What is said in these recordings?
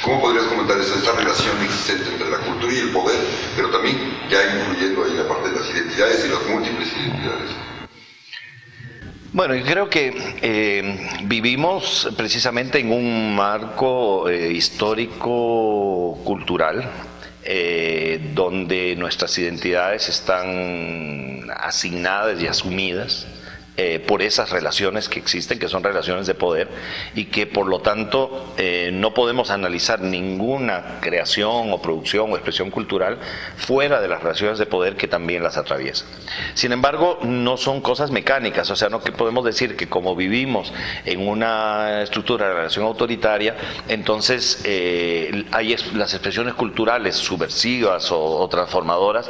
¿Cómo podrías comentar esta relación existente entre la cultura y el poder, pero también ya incluyendo ahí la parte de las identidades y las múltiples identidades? Bueno, yo creo que vivimos precisamente en un marco histórico-cultural donde nuestras identidades están asignadas y asumidas por esas relaciones que existen, que son relaciones de poder, y que por lo tanto no podemos analizar ninguna creación o producción o expresión cultural fuera de las relaciones de poder que también las atraviesan. Sin embargo, no son cosas mecánicas, o sea, no que podemos decir que como vivimos en una estructura de relación autoritaria, entonces hay las expresiones culturales subversivas o transformadoras,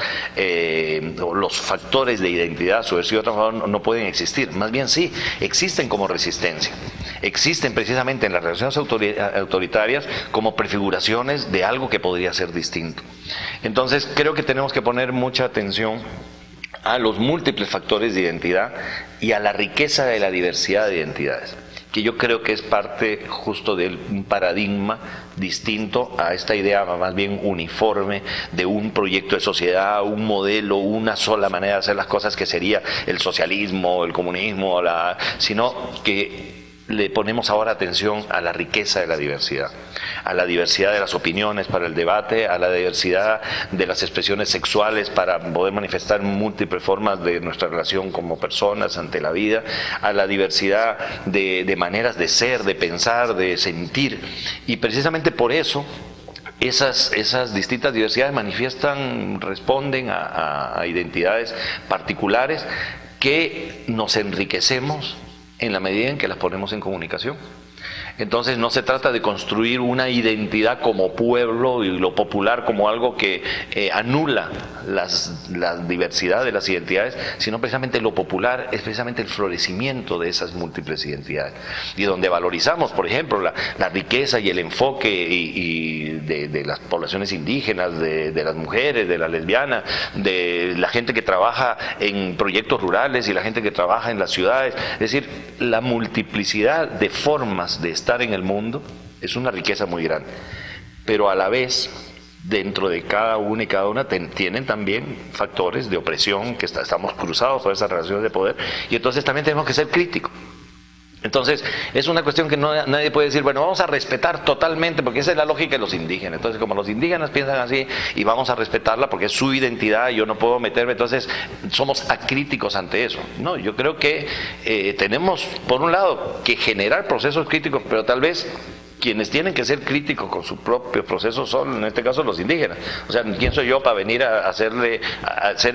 o los factores de identidad subversiva o transformadora no pueden existir. Más bien sí, existen como resistencia, existen precisamente en las relaciones autoritarias como prefiguraciones de algo que podría ser distinto. Entonces creo que tenemos que poner mucha atención a los múltiples factores de identidad y a la riqueza de la diversidad de identidades, que yo creo que es parte justo de un paradigma distinto a esta idea más bien uniforme de un proyecto de sociedad, un modelo, una sola manera de hacer las cosas que sería el socialismo, el comunismo, sino que le ponemos ahora atención a la riqueza de la diversidad, a la diversidad de las opiniones para el debate, a la diversidad de las expresiones sexuales para poder manifestar múltiples formas de nuestra relación como personas ante la vida, a la diversidad de maneras de ser, de pensar, de sentir. Y precisamente por eso esas distintas diversidades responden a identidades particulares que nos enriquecemos en la medida en que las ponemos en comunicación. Entonces no se trata de construir una identidad como pueblo y lo popular como algo que anula la diversidad de las identidades, sino precisamente lo popular es precisamente el florecimiento de esas múltiples identidades. Y donde valorizamos, por ejemplo, la riqueza y el enfoque de las poblaciones indígenas, de las mujeres, de las lesbianas, de la gente que trabaja en proyectos rurales y la gente que trabaja en las ciudades, es decir, la multiplicidad de formas de estar en el mundo es una riqueza muy grande, pero a la vez dentro de cada una y cada una tienen también factores de opresión que estamos cruzados por esas relaciones de poder, y entonces también tenemos que ser críticos. Entonces es una cuestión que nadie puede decir, bueno, vamos a respetar totalmente, porque esa es la lógica de los indígenas. Entonces como los indígenas piensan así y vamos a respetarla porque es su identidad y yo no puedo meterme, entonces somos acríticos ante eso. No, yo creo que tenemos por un lado que generar procesos críticos, pero tal vez quienes tienen que ser críticos con sus propios procesos son, en este caso, los indígenas. O sea, ¿quién soy yo para venir a ser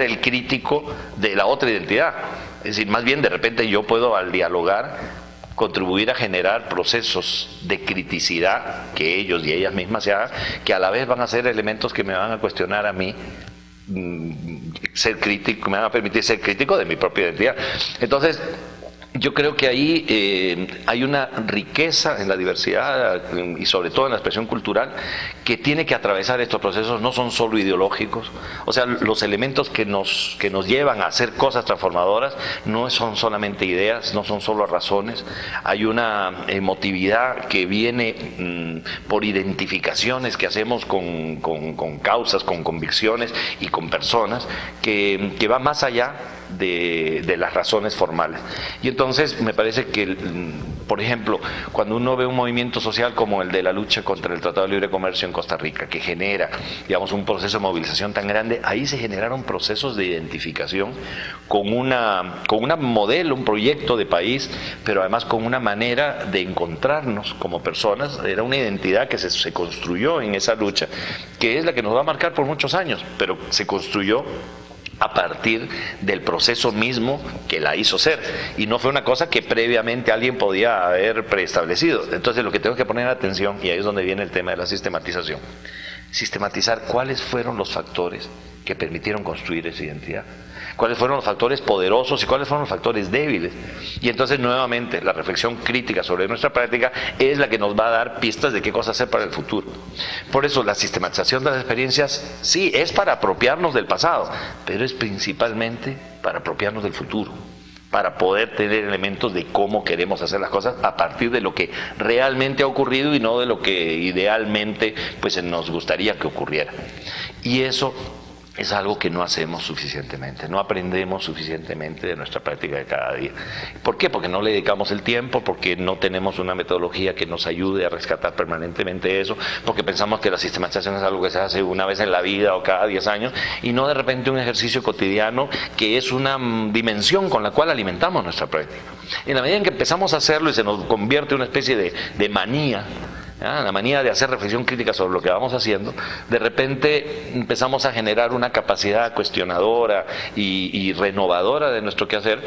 el crítico de la otra identidad? Es decir, más bien de repente yo puedo al dialogar contribuir a generar procesos de criticidad que ellos y ellas mismas se hagan, que a la vez van a ser elementos que me van a cuestionar a mí ser crítico, me van a permitir ser crítico de mi propia identidad. Entonces yo creo que ahí hay una riqueza en la diversidad y sobre todo en la expresión cultural que tiene que atravesar estos procesos. No son solo ideológicos, o sea, los elementos que nos llevan a hacer cosas transformadoras no son solamente ideas, no son solo razones, hay una emotividad que viene por identificaciones que hacemos con causas, con convicciones y con personas que va más allá de las razones formales. Y entonces me parece que, por ejemplo, cuando uno ve un movimiento social como el de la lucha contra el Tratado de Libre Comercio en Costa Rica, que genera, digamos, un proceso de movilización tan grande, ahí se generaron procesos de identificación con un modelo, un proyecto de país, pero además con una manera de encontrarnos como personas. Era una identidad que se construyó en esa lucha, que es la que nos va a marcar por muchos años, pero se construyó a partir del proceso mismo que la hizo ser, y no fue una cosa que previamente alguien podía haber preestablecido. Entonces lo que tengo que poner atención, y ahí es donde viene el tema de la sistematización, sistematizar cuáles fueron los factores que permitieron construir esa identidad, cuáles fueron los factores poderosos y cuáles fueron los factores débiles. Y entonces nuevamente la reflexión crítica sobre nuestra práctica es la que nos va a dar pistas de qué cosa hacer para el futuro. Por eso la sistematización de las experiencias sí es para apropiarnos del pasado, pero es principalmente para apropiarnos del futuro. para poder tener elementos de cómo queremos hacer las cosas a partir de lo que realmente ha ocurrido y no de lo que idealmente pues nos gustaría que ocurriera. Y eso es algo que no hacemos suficientemente, no aprendemos suficientemente de nuestra práctica de cada día. ¿Por qué? Porque no le dedicamos el tiempo, porque no tenemos una metodología que nos ayude a rescatar permanentemente eso, porque pensamos que la sistematización es algo que se hace una vez en la vida o cada 10 años, y no de repente un ejercicio cotidiano que es una dimensión con la cual alimentamos nuestra práctica. En la medida en que empezamos a hacerlo y se nos convierte en una especie de manía, la manía de hacer reflexión crítica sobre lo que vamos haciendo, de repente empezamos a generar una capacidad cuestionadora y renovadora de nuestro quehacer,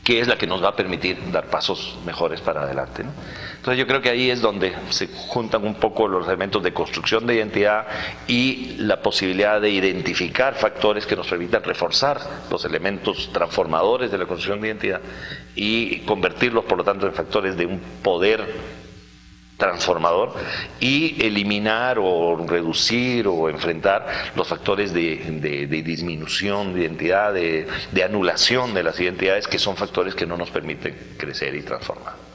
que es la que nos va a permitir dar pasos mejores para adelante, ¿no? Entonces yo creo que ahí es donde se juntan un poco los elementos de construcción de identidad y la posibilidad de identificar factores que nos permitan reforzar los elementos transformadores de la construcción de identidad y convertirlos, por lo tanto, en factores de un poder transformador, y eliminar o reducir o enfrentar los factores de disminución de identidad, de anulación de las identidades, que son factores que no nos permiten crecer y transformar.